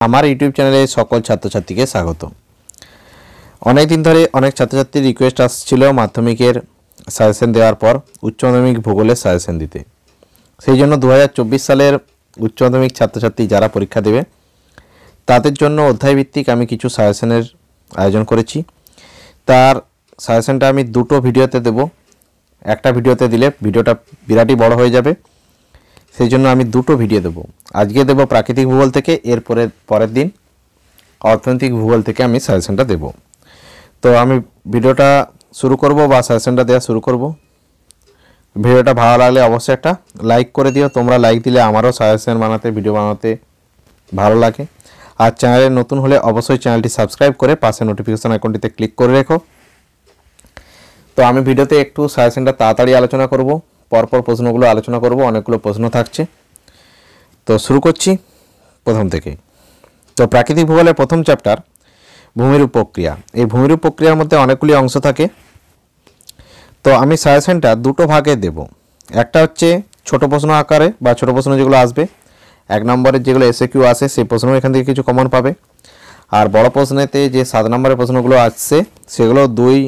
আমার ইউটিউব চ্যানেলে সকল ছাত্রছাত্রীকে স্বাগত। অনেক দিন ধরে অনেক ছাত্রছাত্রীর রিকোয়েস্ট আসছিল মাধ্যমিকের সাজেশন দেওয়ার পর উচ্চ মাধ্যমিক ভূগোলের সাজেশন দিতে। সেই জন্য 2024 সালের উচ্চ মাধ্যমিক ছাত্রছাত্রী যারা পরীক্ষা দেবে তাদের জন্য অধ্যায়ভিত্তিক আমি কিছু সাজেশনের আয়োজন করেছি। তার সাজেশনটা আমি দুটো ভিডিওতে দেব। একটা ভিডিওতে দিলে ভিডিওটা বিরাটই বড় হয়ে যাবে, সেই জন্য আমি দুটো ভিডিও দেব। আজকে দেব প্রাকৃতিক ভূগোল থেকে, পরের দিন অর্থনৈতিক ভূগোল থেকে আমি সাজেশনটা দেব। তো আমি ভিডিওটা শুরু করব বা সাজেশনটা দেওয়া শুরু করব। ভিডিওটা ভালো লাগলে অবশ্যই একটা লাইক করে দিও। তোমরা লাইক দিলে আমারও সাজেশন বানাতে, ভিডিও বানাতে ভালো লাগে। আর চ্যানেলে নতুন হলে অবশ্যই চ্যানেলটি সাবস্ক্রাইব করে পাশে নোটিফিকেশন আইকনটিতে ক্লিক করে রেখো। তো আমি ভিডিওতে একটু সাজেশনটা তাড়াতাড়ি আলোচনা করব, পরপর প্রশ্নগুলো আলোচনা করব, অনেকগুলো প্রশ্ন থাকছে। তো শুরু করছি প্রথম থেকে। তো প্রাকৃতিক ভূগোলের প্রথম চ্যাপ্টার ভূমিরূপ প্রক্রিয়া। এই ভূমিরূপ প্রক্রিয়ার মধ্যে অনেকগুলি অংশ থাকে। তো আমি সাজেশনটা দুটো ভাগে দেব। একটা হচ্ছে ছোট প্রশ্ন আকারে বা ছোট প্রশ্ন যেগুলো আসবে, 1 নম্বরের যেগুলো এসএকিউ আসে সেই প্রশ্ন এখান থেকে কিছু কমন পাবে। আর বড় প্রশ্নেতে যে 7 নম্বরের প্রশ্নগুলো আসছে সেগুলো 2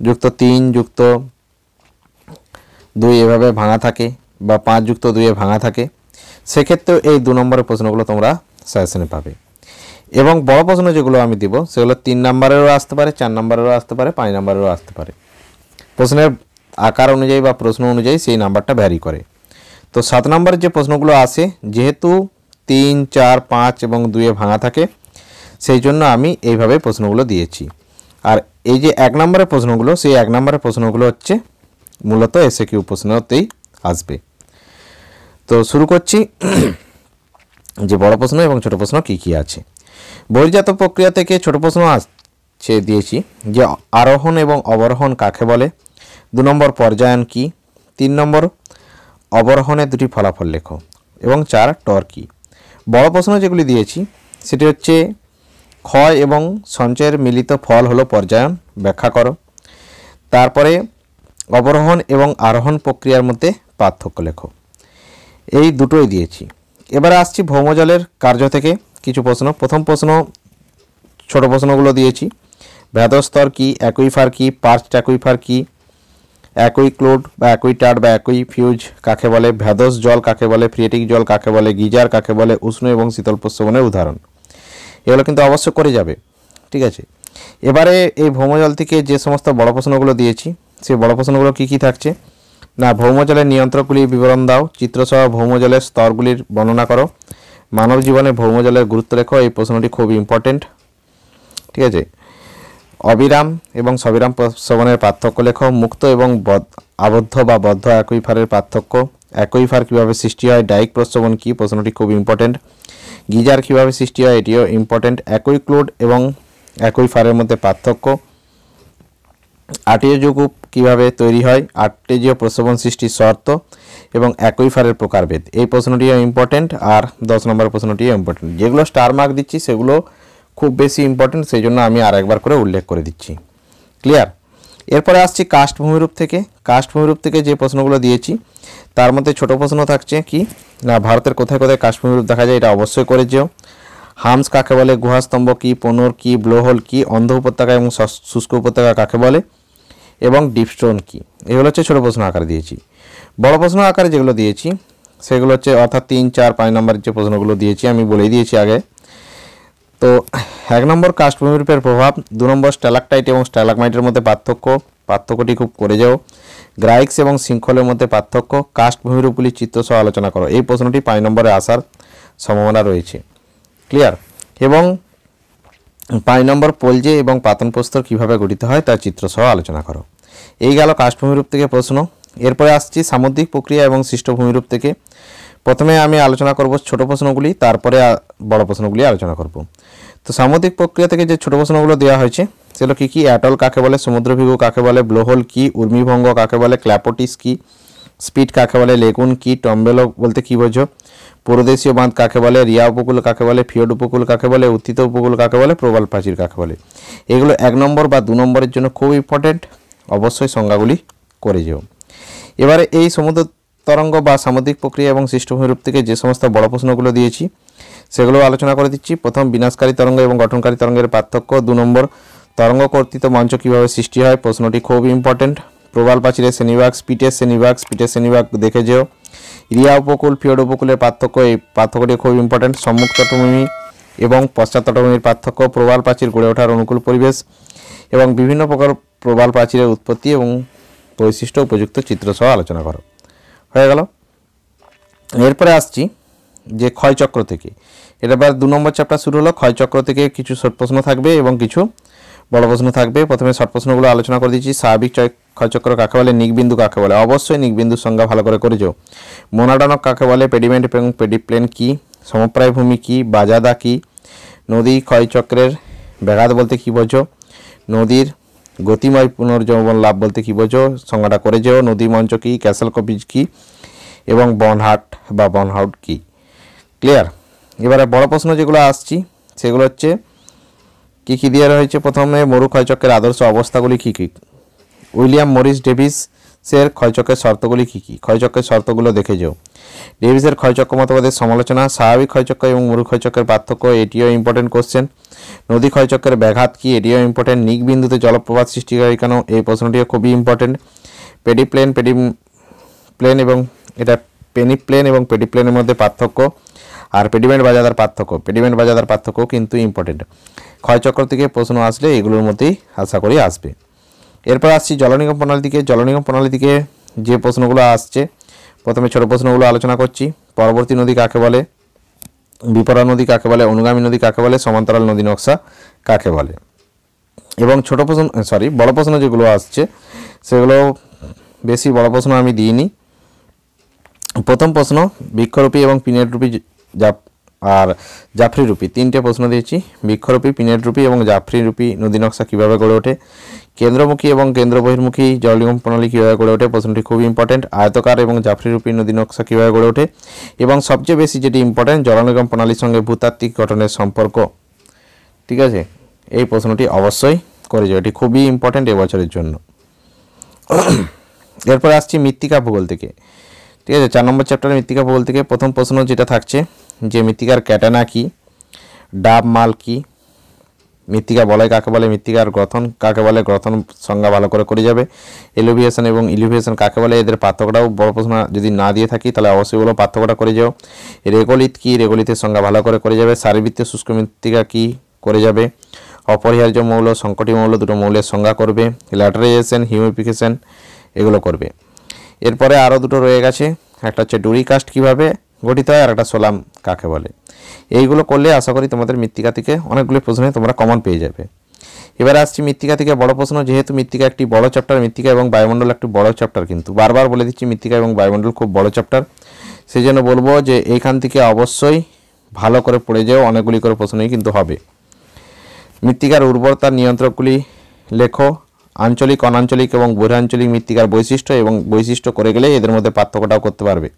+ 3 + 2 এভাবে ভাঙা থাকে বা 5 + 2 এ ভাঙা থাকে। সেক্ষেত্রেও এই 2 নম্বরের প্রশ্নগুলো তোমরা সাজেশনে পাবে। এবং বড় প্রশ্ন যেগুলো আমি দিব সেগুলো 3 নম্বরেরও আসতে পারে, 4 নম্বরেরও আসতে পারে, 5 নম্বরেরও আসতে পারে। প্রশ্নের আকার অনুযায়ী বা প্রশ্ন অনুযায়ী সেই নাম্বারটা ভ্যারি করে। তো 7 নম্বরের যে প্রশ্নগুলো আসে যেহেতু 3, 4, 5 এবং 2 এ ভাঙা থাকে, সেই জন্য আমি এইভাবে প্রশ্নগুলো দিয়েছি। আর এই যে 1 নম্বরের প্রশ্নগুলো, সেই 1 নম্বরের প্রশ্নগুলো হচ্ছে মূলত এসএকিউ প্রশ্নতেই আসবে। তো শুরু করছি যে বড় প্রশ্ন এবং ছোট প্রশ্ন কি কি আছে। বহির্জাত প্রক্রিয়া থেকে ছোট প্রশ্ন আছে দিয়েছি যে আরোহণ এবং অবরোহণ কাকে বলে, 2 নম্বর পর্যায়ন কি, 3 নম্বর অবরোহণের 2টি ফলাফল লেখো এবং 4 টর কি। বড় প্রশ্ন যেগুলি দিয়েছি সেটি হচ্ছে ক্ষয় এবং সঞ্চয়ের মিলিত ফল হলো পর্যায়ন, ব্যাখ্যা করো। তারপরে অবরোহণ এবং আরোহণ প্রক্রিয়ার মধ্যে পার্থক্য লেখো। এই দুটোই দিয়েছি। এবারে আসছি ভৌমজলের কার্য থেকে কিছু প্রশ্ন। প্রথম প্রশ্ন ছোট প্রশ্নগুলো দিয়েছি। ভেদস্তর কি, অ্যাকুইফার কি, পার্চড অ্যাকুইফার কি, অ্যাকুইক্লোড বা অ্যাকুইটার্ড বা অ্যাকুইফিউজ কাকে বলে, ভেদস জল কাকে বলে, ফ্রিয়েটিক জল কাকে বলে, গিজার কাকে বলে, উষ্ণ এবং শীতল প্রস্রবণের উদাহরণ। এগুলো কিন্তু অবশ্য করে যাবে, ঠিক আছে। এবারে এই ভৌমজল থেকে যে সমস্ত বড় প্রশ্নগুলো দিয়েছি সেই বড় প্রশ্নগুলো কি কি থাকছে না, ভৌমজলের নিয়ন্ত্রকগুলির বিবরণ দাও, চিত্রসহ ভৌমজলের স্তরগুলির বর্ণনা করো, মানব জীবনে ভৌমজলের গুরুত্ব লেখো। এই প্রশ্নটি খুব ইম্পর্টেন্ট, ঠিক আছে। অবিরাম এবং সবিরাম প্রস্রবণের পার্থক্য লেখো, মুক্ত এবং আবদ্ধ বা বদ্ধ অ্যাকুইফারের পার্থক্য, অ্যাকুইফার কীভাবে সৃষ্টি হয়, ডাইক প্রস্রবণ কী, প্রশ্নটি খুব ইম্পর্টেন্ট। গিজার কীভাবে সৃষ্টি হয়, এটিও ইম্পর্টেন্ট। অ্যাকুইক্লোড এবং অ্যাকুইফারের মধ্যে পার্থক্য, আর্টেজিও গ্রুপ কীভাবে তৈরি হয়, আর্টেজিও প্রস্রবণ সৃষ্টির শর্ত এবং অ্যাকুইফারের প্রকারভেদ। এই প্রশ্নটিও ইম্পর্টেন্ট। আর 10 নম্বর প্রশ্নটিও ইম্পর্টেন্ট। যেগুলো স্টার মার্ক দিচ্ছি সেগুলো খুব বেশি ইম্পর্টেন্ট, সেই জন্য আমি আরেকবার করে উল্লেখ করে দিচ্ছি। ক্লিয়ার? এরপরে আসছি কাস্ট ভূমিরূপ থেকে। কাস্ট ভূমিরূপ থেকে যে প্রশ্নগুলো দিয়েছি তার মধ্যে ছোট প্রশ্ন থাকছে কি না, ভারতের কোথায় কোথায় কাস্ট ভূমিরূপ দেখা যায়, এটা অবশ্যই করে যেও। হামস কাকে বলে, গুহাস্তম্ভ কি, পনোর কি, ব্লোহোল কি, অন্ধ উপত্যকা এবং শুষ্ক উপত্যকা কাকে বলে এবং ডিপস্টোন কি। এগুলো হচ্ছে ছোট প্রশ্ন আকারে দিয়েছি। বড় প্রশ্ন আকারে যেগুলো দিয়েছি সেগুলো হচ্ছে অর্থাৎ 3, 4, 5 নম্বরের যে প্রশ্নগুলো দিয়েছি আমি বলেই দিয়েছি আগে। তো 1 নম্বর কাস্ট ভূমিরূপের প্রভাব, 2 নম্বর স্ট্যালাকটাইট এবং স্ট্যালাকমাইটের মধ্যে পার্থক্যটি খুব করে যাও। গ্রাইক্স এবং শৃঙ্খলের মধ্যে পার্থক্য, কাস্ট ভূমিরূপগুলির চিত্রসহ আলোচনা করো। এই প্রশ্নটি 5 নম্বরে আসার সম্ভাবনা রয়েছে। ক্লিয়ার? এবং 5 নম্বর পোলজে এবং পাতন প্রস্তর কীভাবে গঠিত হয় তার চিত্রসহ আলোচনা করো। এই গেল কাস্ট ভূমিরূপ থেকে প্রশ্ন। এরপরে আসছি সামুদ্রিক প্রক্রিয়া এবং সৃষ্ট ভূমিরূপ থেকে। প্রথমে আমি আলোচনা করব ছোট প্রশ্নগুলি, তারপরে বড় প্রশ্নগুলি আলোচনা করব। তো সামুদ্রিক প্রক্রিয়া থেকে যে ছোট প্রশ্নগুলো দেওয়া হয়েছে সেগুলো কী কী, অ্যাটল কাকে বলে, সমুদ্রভিগু কাকে বলে, ব্লোহোল কি, উর্মিভঙ্গ কাকে বলে, ক্ল্যাপোটিস কি, স্পিড কাকে বলে, লেগুন কি, টম্বেলো বলতে কী বোঝো, পূর্বদেশীয় বাঁধ কাকে বলে, রিয়া উপকূল কাকে বলে, ফিওড উপকূল কাকে বলে, উত্থিত উপকূল কাকে বলে, প্রবাল প্রাচীর কাকে বলে। এগুলো 1 নম্বর বা 2 নম্বরের জন্য খুব ইম্পর্টেন্ট, অবশ্যই সংজ্ঞাগুলি করে যেও। এবারে এই সমুদ্র তরঙ্গ বা সামুদ্রিক প্রক্রিয়া এবং সৃষ্ট ভূমিরূপ থেকে যে সমস্ত বড় প্রশ্নগুলো দিয়েছি সেগুলো আলোচনা করে দিচ্ছি। প্রথম, বিনাশকারী তরঙ্গ এবং গঠনকারী তরঙ্গের পার্থক্য। 2 নম্বর, তরঙ্গ কর্তৃত মঞ্চ কীভাবে সৃষ্টি হয়, প্রশ্নটি খুব ইম্পর্টেন্ট। প্রবাল প্রাচীরের শ্রেণীভাগ, স্পিটের শ্রেণীভাগ দেখে যেও। রিয়া উপকূল, ফিওর্ড উপকূলের পার্থক্য, এই পার্থক্যটি খুব ইম্পর্টেন্ট। সম্মুখ তটভূমি এবং পশ্চাৎ তটভূমির পার্থক্য, প্রবাল প্রাচীর গড়ে ওঠার অনুকূল পরিবেশ এবং বিভিন্ন প্রকার প্রবাল প্রাচীরের উৎপত্তি এবং বৈশিষ্ট্য, উপযুক্ত চিত্র সহ আলোচনা করো। হয়ে গেল। এরপরে আসছি যে ক্ষয়চক্র থেকে। এটা এবার 2 নম্বর চ্যাপ্টার শুরু হলো। ক্ষয়চক্র থেকে কিছু শর্ট প্রশ্ন থাকবে এবং কিছু বড় প্রশ্ন থাকবে। প্রথমে শর্ট প্রশ্নগুলো আলোচনা করে দিচ্ছি। স্বাভাবিক ক্ষয়চক্র কাকে বলে, নিকবিন্দু কাকে বলে? অবশ্যই নিকবিন্দুর সংজ্ঞা ভালো করে করেছো। মোনাডনক কাকে বলে, পেডিমেন্ট এবং পেডিপ্লেন কি, সমপ্রায় ভূমি কি, বাজাদা কি, নদী ক্ষয়চক্রের ব্যাঘাত বলতে কি বোঝো, নদীর গতিময় পুনর্জীবন লাভ বলতে কি বোঝো, সংজ্ঞাটা করে যেও। নদী মঞ্চ কি, ক্যাসেল কপিজ কি এবং বনহাউট কি। ক্লিয়ার। এবারে বড় প্রশ্ন যেগুলো আসছি সেগুলো হচ্ছে কী কী দিয়ে রয়েছে। প্রথমে মরু ক্ষয়চক্রের আদর্শ অবস্থাগুলি কী কী, উইলিয়াম মরিস ডেভিসের ক্ষয়চক্রের শর্তগুলি কী কী, ক্ষয়চক্রের শর্তগুলো দেখে যেও। ডেভিসের ক্ষয়চক্র মতবাদের সমালোচনা, স্বাভাবিক ক্ষয়চক্র এবং মরু ক্ষয়চক্রের পার্থক্য, এটিও ইম্পর্টেন্ট কোশ্চেন। নদী ক্ষয়চক্রের ব্যাঘাত কি, এটিও ইম্পর্টেন্ট। নিকবিন্দুতে জলপ্রপাত সৃষ্টিকারী কেন, এই প্রশ্নটিও খুবই ইম্পর্টেন্ট। পেডিপ্লেন এবং এটা পেনিপ্লেন এবং পেডিপ্লেনের মধ্যে পার্থক্য, আর পেডিমেন্ট বাজাদার পার্থক্য কিন্তু ইম্পর্টেন্ট। ক্ষয়চক্র থেকে প্রশ্ন আসলে এগুলোর মধ্যেই আশা করি আসবে। এরপর আসছি জলনিগম প্রণালী থেকে। জলনিগম প্রণালী থেকে যে প্রশ্নগুলো আসছে, প্রথমে ছোট প্রশ্নগুলো আলোচনা করছি। পরবর্তী নদী কাকে বলে, বিপরা নদী কাকে বলে, অনুগামী নদী কাকে বলে, সমান্তরাল নদী নকশা কাকে বলে। এবং বড় প্রশ্ন যেগুলো আসছে সেগুলো বেশি বড় প্রশ্ন আমি দিইনি। প্রথম প্রশ্ন, বৃক্ষরূপী এবং পিনেটরূপী আর জাফরিরূপী, 3টে প্রশ্ন দিয়েছি। বৃক্ষরূপী, পিনেটরূপী এবং জাফরিরূপী নদী নকশা কীভাবে গড়ে ওঠে, কেন্দ্রমুখী এবং কেন্দ্র বহির্মুখী জলনিগম প্রণালী কীভাবে গড়ে ওঠে, প্রশ্নটি খুব ইম্পর্টেন্ট। আয়তকার এবং জাফরিরূপী নদী নকশা কীভাবে গড়ে ওঠে, এবং সবচেয়ে বেশি যেটি ইম্পর্টেন্ট, জলনিগম প্রণালীর সঙ্গে ভূতাত্ত্বিক গঠনের সম্পর্ক। ঠিক আছে, এই প্রশ্নটি অবশ্যই করে যাও, এটি খুবই ইম্পর্টেন্ট এবছরের জন্য। এরপর আসছি মৃত্তিকা ভূগোল থেকে। ঠিক আছে, 4 নম্বর চ্যাপ্টারে মৃত্তিকা ভূগোল থেকে প্রথম প্রশ্ন যেটা থাকছে যে মৃত্তিকার ক্যাটানা কি, ডাব মাল কি, মৃত্তিকা বলয় কাকে বলে, মৃত্তিকার গ্রথন কাকে বলে, গ্রথন সংজ্ঞা ভালো করে যাবে। এলিভিয়েশন এবং ইলিভিয়েশন কাকে বলে, এদের পার্থক্যটাও বড় প্রশ্ন যদি না দিয়ে থাকি তাহলে অবশ্যই বলো পার্থক্যটা করে যাও। রেগোলিত কি, রেগোলিতের সংজ্ঞা ভালো করে যাবে। সারিবৃত্তীয় শুষ্ক মৃত্তিকা কি করে যাবে। অপরিহার্য মৌল, সংকটি মৌল, দুটো মৌলের সংজ্ঞা করবে। ল্যাটারাইজেশন, হিউমিফিকেশন এগুলো করবে। এরপরে আরও দুটো রয়ে গেছে, একটা হচ্ছে ডুরিকাস্ট কীভাবে গঠিত হয়, আর একটা সোলাম কাকে বলে। এইগুলো করলে আশা করি তোমাদের মৃত্তিকা থেকে অনেকগুলো প্রশ্নে তোমরা কমন পেয়ে যাবে। এবার আসছি মৃত্তিকা থেকে বড় প্রশ্ন। যেহেতু মৃত্তিকা একটি বড় চ্যাপ্টার, মৃত্তিকা এবং বায়ুমণ্ডল একটি বড় চ্যাপ্টার, কিন্তু বারবার বলে দিচ্ছি মৃত্তিকা এবং বায়ুমণ্ডল খুব বড় চ্যাপ্টার, সেই জন্য বলবো যে এইখান থেকে অবশ্যই ভালো করে পড়ে যাও, অনেকগুলি করে প্রশ্নই কিন্তু হবে। মৃত্তিকার উর্বরতার নিয়ন্ত্রকগুলি লেখো। আঞ্চলিক, অনাঞ্চলিক এবং বহিরাঞ্চলিক মৃত্তিকার বৈশিষ্ট্য এবং বৈশিষ্ট্য করে গেলে এদের মধ্যে পার্থক্যটাও করতে পারবে।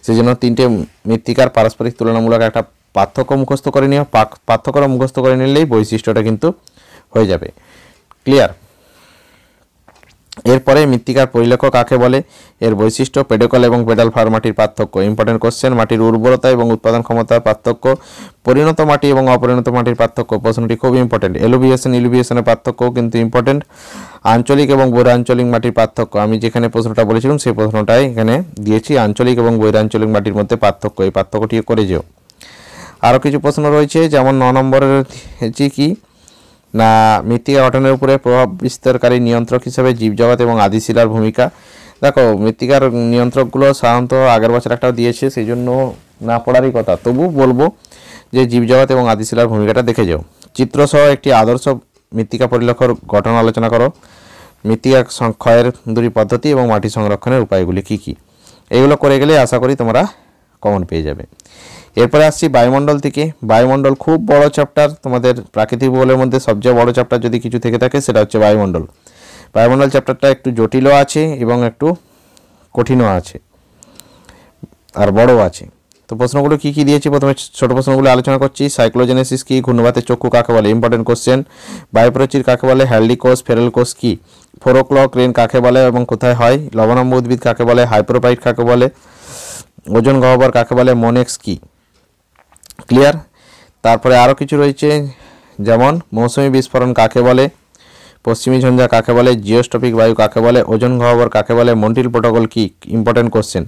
সেই জন্য 3টে মৃত্তিকার পারস্পরিক তুলনামূলক একটা পার্থক্য মুখস্থ করে নিও। পার্থক্যটা মুখস্থ করে নিলেই বৈশিষ্ট্যটা কিন্তু হয়ে যাবে। ক্লিয়ার। এরপরে মৃত্তিকার পরিলেখ কাকে বলে, এর বৈশিষ্ট্য, পেডোকল এবং পেডাল ফার মাটির পার্থক্য, ইম্পর্টেন্ট কোশ্চেন। মাটির উর্বরতা এবং উৎপাদন ক্ষমতার পার্থক্য, পরিণত মাটি এবং অপরিণত মাটির পার্থক্য, প্রশ্নটি খুব ইম্পর্টেন্ট। ইলিভিয়েশনের পার্থক্যও কিন্তু ইম্পর্টেন্ট। আঞ্চলিক এবং বহিরাঞ্চলিক মাটির পার্থক্য, আমি যেখানে প্রশ্নটা বলেছিলাম সেই প্রশ্নটাই এখানে দিয়েছি, আঞ্চলিক এবং বহিরাঞ্চলিক মাটির মধ্যে পার্থক্য, এই পার্থক্যটি করে যেও। আরও কিছু প্রশ্ন রয়েছে, যেমন 9 নম্বরের হচ্ছে কি না, মৃত্তিকা গঠনের উপরে প্রভাব বিস্তারকারী নিয়ন্ত্রক হিসেবে জীবজগৎ এবং আদিশিলার ভূমিকা। দেখো মৃত্তিকার নিয়ন্ত্রকগুলো সাধারণত আগের বছর একটাও দিয়েছে, সেই জন্য না পড়ারই কথা, তবু বলবো যে জীবজগৎ এবং আদিশিলার ভূমিকাটা দেখে যাও। চিত্রসহ একটি আদর্শ মৃত্তিকা পরিলক্ষর গঠন আলোচনা করো। মৃত্তিকা ক্ষয়ের দূরী পদ্ধতি এবং মাটি সংরক্ষণের উপায়গুলি কী কী, এগুলো করে গেলে আশা করি তোমরা কমন পেয়ে যাবে। এরপরে আসছি বায়ুমণ্ডল থেকে। বায়ুমণ্ডল খুব বড় চ্যাপ্টার, তোমাদের প্রাকৃতিক ভূগোলের মধ্যে সবচেয়ে বড় চ্যাপ্টার যদি কিছু থেকে থাকে সেটা হচ্ছে বায়ুমণ্ডল। বায়ুমণ্ডল চ্যাপ্টারটা একটু জটিলও আছে এবং একটু কঠিনও আছে আর বড়ও আছে। তো প্রশ্নগুলো কী কী দিয়েছি, প্রথমে ছোট প্রশ্নগুলো আলোচনা করছি। সাইক্লোজেনেসিস কি, ঘূর্ণবাতের চক্ষু কাকে বলে, ইম্পর্টেন্ট কোশ্চেন। বায়ুপ্রাচীর কাকে বলে, হ্যালডি কোষ, ফেরেল কোষ কি, 4 o'clock রেন কাকে বলে এবং কোথায় হয়, লবণাম্ব উদ্ভিদ কাকে বলে, হাইপ্রোপাইট কাকে বলে, ওজন গহ্বর কাকে বলে, মোনেক্স কি। ক্লিয়ার। তারপরে আরও কিছু রয়েছে, যেমন মৌসুমি বিস্ফোরণ কাকে বলে, পশ্চিমী ঝঞ্ঝা কাকে বলে, জিওস্ট্রপিক বায়ু কাকে বলে, ওজন গহ্বর কাকে বলে, মন্ট্রিল প্রোটোকল কি, ইম্পর্টেন্ট কোশ্চেন,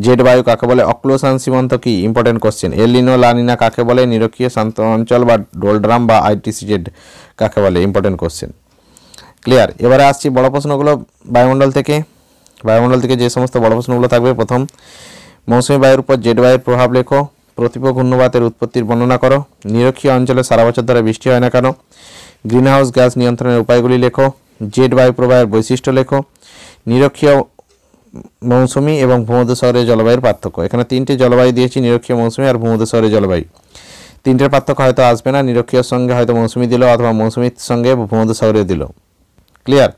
জেড বায়ু কাকে বলে, অক্লোসান সীমান্ত কি, ইম্পর্টেন্ট কোশ্চেন, এল নিনো লা নিনা কাকে বলে, নিরক্ষীয় শান্ত অঞ্চল বা ডোলড্রাম বা আইটিসিজেড কাকে বলে, ইম্পর্টেন্ট কোশ্চেন। ক্লিয়ার। এবারে আসছি বড় প্রশ্নগুলো বায়ুমণ্ডল থেকে। বায়ুমণ্ডল থেকে যে সমস্ত বড় প্রশ্নগুলো থাকবে, প্রথম মৌসুমী বায়ুর উপর জেড বায়ুর প্রভাব লেখো, প্রতীপ ঘূর্ণবাতের উৎপত্তির বর্ণনা করো, নিরক্ষীয় অঞ্চলে সারা বছর ধরে বৃষ্টি হয় না কেন, গ্রিনহাউস গ্যাস নিয়ন্ত্রণের উপায়গুলি লেখো, জেড বায়ু প্রবাহের বৈশিষ্ট্য লেখো, নিরক্ষীয় মৌসুমী এবং ভূমধ্যসাগরীয় জলবায়ুর পার্থক্য। এখানে তিনটে জলবায়ু দিয়েছি, নিরক্ষীয় মৌসুমী আর ভূমধ্যসাগরীয় জলবায়ু। তিনটের পার্থক্য হয়তো আসবে না, নিরক্ষীয়র সঙ্গে হয়তো মৌসুমী দিল অথবা মৌসুমীর সঙ্গে ভূমধ্যসাগরীয় দিল। ক্লিয়ার।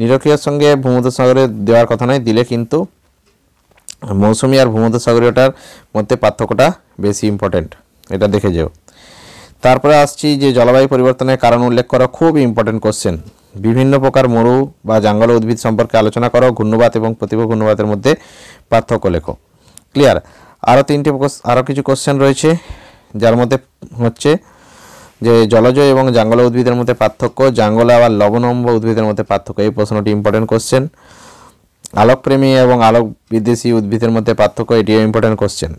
নিরক্ষীয়র সঙ্গে ভূমধ্যসাগরীয় দেওয়ার কথা নয়, দিলে কিন্তু মৌসুমী আর ভূমধ্যসাগরীয়টার মধ্যে পার্থক্যটা বেশি ইম্পর্টেন্ট, এটা দেখে যেও। তারপরে আসছি যে জলবায়ু পরিবর্তনের কারণ উল্লেখ করো, খুব ইম্পর্টেন্ট কোশ্চেন। বিভিন্ন প্রকার মরু বা জঙ্গল উদ্ভিদ সম্পর্কে আলোচনা করো, ঘূর্ণবাত এবং প্রতীপ ঘূর্ণবাতের মধ্যে পার্থক্য লেখো। ক্লিয়ার। আরও কিছু কোশ্চেন রয়েছে, যার মধ্যে হচ্ছে যে জলজ এবং জঙ্গল উদ্ভিদের মধ্যে পার্থক্য, জঙ্গল আবার লবণাম্ব উদ্ভিদের মধ্যে পার্থক্য, এই প্রশ্নটি ইম্পর্টেন্ট কোশ্চেন। আলোকপ্রেমী এবং আলোক বিদ্বেষী উদ্ভিদের মধ্যে পার্থক্য, এটিও ইম্পর্টেন্ট কোশ্চেন।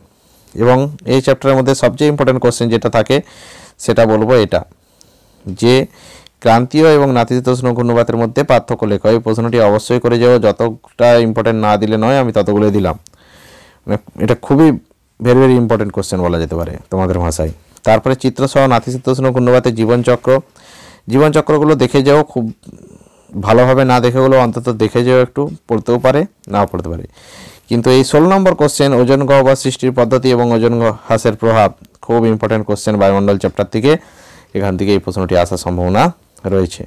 এবং এই চ্যাপ্টারের মধ্যে সবচেয়ে ইম্পর্টেন্ট কোশ্চেন যেটা থাকে সেটা বলবো এটা, যে ক্রান্তীয় এবং নাতিশীতোষ্ণ ঘূর্ণবাতের মধ্যে পার্থক্য লেখো। এই প্রশ্নটি অবশ্যই করে যাও, যতটা ইম্পর্টেন্ট না দিলে নয়, আমি ততগুলো দিলাম। এটা খুবই ভেরি ভেরি ইম্পর্টেন্ট কোশ্চেন বলা যেতে পারে তোমাদের ভাষায়। তারপরে চিত্রসহ নাতিশীতোষ্ণ ঘূর্ণবাতের জীবনচক্রগুলো দেখে যাও, খুব ভালোভাবে না দেখেগুলো অন্তত দেখে যাও, একটু পড়তেও পারে নাও পড়তে পারে। কিন্তু এই 16 নম্বর কোশ্চেন, ওজন গহ্বর সৃষ্টির পদ্ধতি এবং ওজন হ্রাসের প্রভাব, খুব ইম্পর্টেন্ট কোশ্চেন বায়ুমণ্ডল চ্যাপ্টার থেকে। এখান থেকে এই প্রশ্নটি আসার সম্ভাবনা রয়েছে।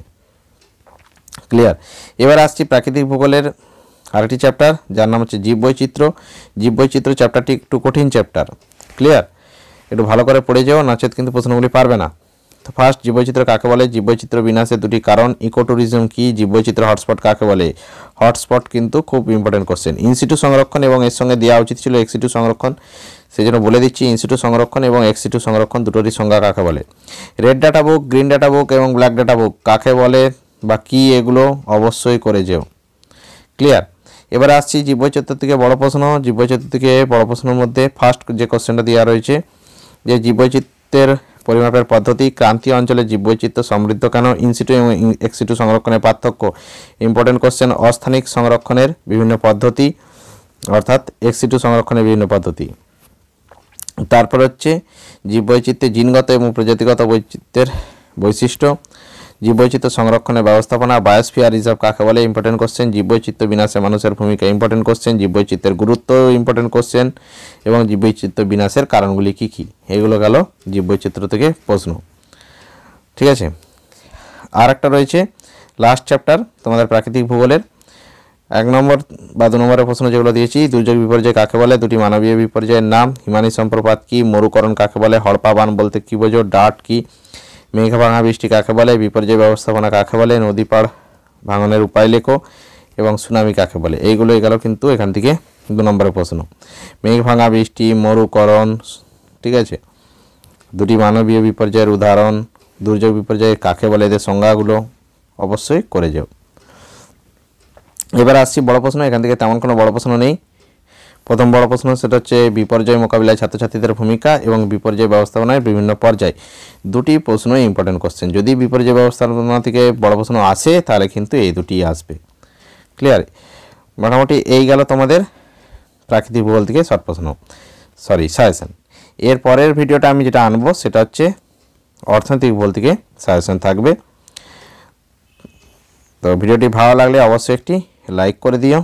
ক্লিয়ার। এবার আসছি প্রাকৃতিক ভূগোলের আরেকটি চ্যাপ্টার, যার নাম হচ্ছে জীববৈচিত্র্য। জীববৈচিত্র্য চ্যাপ্টারটি একটু কঠিন চ্যাপ্টার। ক্লিয়ার। একটু ভালো করে পড়ে যাও, নচেত কিন্তু প্রশ্নগুলি পারবে না। তো ফার্স্ট, জীববৈচিত্র্য কাকে বলে, জীববৈচিত্র্য বিনাশের দুটি কারণ, ইকোট্যুরিজম কি, জীববৈচিত্র্য হটস্পট কাকে বলে। হটস্পট কিন্তু খুব ইম্পর্টেন্ট কোশ্চেন। ইনসিটু সংরক্ষণ এবং এর সঙ্গে দেওয়া উচিত ছিল এক্সিটু সংরক্ষণ, সেই জন্য বলে দিচ্ছি ইনসিটু সংরক্ষণ এবং এক্সিটু সংরক্ষণ দুটোরই সংজ্ঞা কাকে বলে। Red data book, green data book এবং ব্ল্যাক ডাটা বুক কাকে বলে বা কি, এগুলো অবশ্যই করে যেও। ক্লিয়ার। এবারে আসছি জীববৈচিত্র্য থেকে বড় প্রশ্ন। জীববৈচিত্র্য থেকে বড় প্রশ্নের মধ্যে ফার্স্ট যে কোশ্চেনটা দেওয়া রয়েছে, যে জীববৈচিত্র্যের পরিমাপের পদ্ধতি, ক্রান্তীয় অঞ্চলে জীববৈচিত্র্য সমৃদ্ধ কেন, ইনসিটু এবং এক্সিটু সংরক্ষণের পার্থক্য, ইম্পর্টেন্ট কোশ্চেন। অস্থানিক সংরক্ষণের বিভিন্ন পদ্ধতি, অর্থাৎ এক্সিটু সংরক্ষণের বিভিন্ন পদ্ধতি। তারপর হচ্ছে জীববৈচিত্র্যের জিনগত এবং প্রজাতিগত বৈচিত্র্যের বৈশিষ্ট্য, জীববৈচিত্র্য সংরক্ষণের ব্যবস্থাপনা, বায়োস্ফিয়ার রিজার্ভ কাকে বলে, ইম্পর্টেন্ট কোশ্চেন। জীববৈচিত্র্য বিনাশে মানুষের ভূমিকা, ইম্পর্টেন্ট কোশ্চেন। জীববৈচিত্র্যের গুরুত্ব, ইম্পর্টেন্ট কোশ্চেন। এবং জীববৈচিত্র্য বিনাশের কারণগুলি কী কী, এগুলো গেল জীববৈচিত্র্য থেকে প্রশ্ন। ঠিক আছে। আর একটা রয়েছে লাস্ট চ্যাপ্টার তোমাদের প্রাকৃতিক ভূগোলের, 1 নম্বর বা 2 নম্বরের প্রশ্ন যেগুলো দিয়েছি, দুর্যোগ বিপর্যয় কাকে বলে, দুটি মানবীয় বিপর্যয়ের নাম, হিমানি সম্প্রপাত কি, মরুকরণ কাকে বলে, হড়পা বান বলতে কী বোঝো, ডাট কি, মেঘ ভাঙা বৃষ্টি কাকে বলে, বিপর্যয় ব্যবস্থাপনা কাকে বলে, নদী পাড় ভাঙনের উপায় লেখো এবং সুনামি কাকে বলে। এইগুলোই গেল কিন্তু এখান থেকে 2 নম্বরের প্রশ্ন। মেঘ ভাঙা বৃষ্টি, মরুকরণ, ঠিক আছে, দুটি মানবীয় বিপর্যয়ের উদাহরণ, দুর্যোগ বিপর্যয় কাকে বলে, এদের সংজ্ঞাগুলো অবশ্যই করে যাও। এবার আসছি বড় প্রশ্ন। এখান থেকে তেমন কোনো বড় প্রশ্ন নেই। প্রথম বড় প্রশ্ন সেটা হচ্ছে বিপর্যয় মোকাবিলায় ছাত্রছাত্রীদের ভূমিকা এবং বিপর্যয় ব্যবস্থাপনায় বিভিন্ন পর্যায়, দুটি প্রশ্নই ইম্পর্টেন্ট কোশ্চেন। যদি বিপর্যয় ব্যবস্থাপনা থেকে বড় প্রশ্ন আসে তাহলে কিন্তু এই দুটিই আসবে। ক্লিয়ার। মোটামুটি এই গেল তোমাদের প্রাকৃতিক ভূগোল থেকে শর্ট প্রশ্ন, সাজেশন। এর পরের ভিডিওটা আমি যেটা আনবো সেটা হচ্ছে অর্থনৈতিক ভূগোল থেকে সাজেশন থাকবে। তো ভিডিওটি ভালো লাগলে অবশ্যই একটি লাইক করে দিও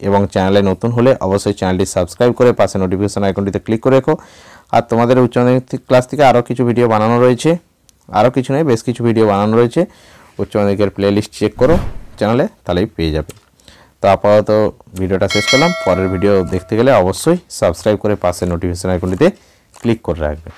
এবং চ্যানেলে নতুন হলে অবশ্যই চ্যানেলটি সাবস্ক্রাইব করে পাশে নোটিফিকেশন আইকনটিতে ক্লিক করে রেখো। আর তোমাদের উচ্চ মাধ্যমিক ক্লাস থেকে আরও কিছু ভিডিও বানানো রয়েছে, আরও কিছু নয় বেশ কিছু ভিডিও বানানো রয়েছে, উচ্চ মাধ্যমিকের প্লেলিস্ট চেক করো চ্যানেলে, তাহলেই পেয়ে যাবে। তো আপাতত ভিডিওটা শেষ করলাম। পরের ভিডিও দেখতে গেলে অবশ্যই সাবস্ক্রাইব করে পাশে নোটিফিকেশন আইকনটিতে ক্লিক করে রাখবে।